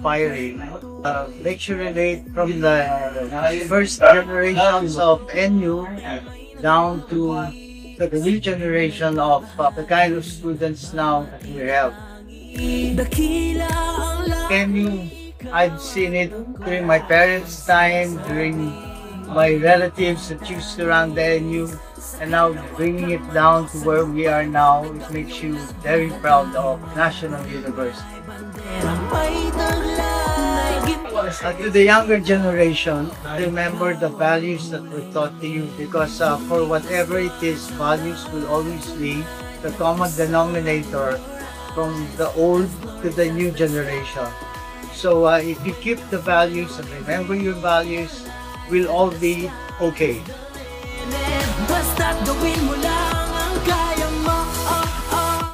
inspiring. Makes you relate from the first generations of NU down to the new generation of the kind of students now that we have. NU, I've seen it during my parents' time, during my relatives that used to run the NU, and now bringing it down to where we are now, it makes you very proud of National University. To the younger generation, remember the values that were taught to you, because for whatever it is, values will always be the common denominator from the old to the new generation. So if you keep the values and remember your values, we'll all be okay.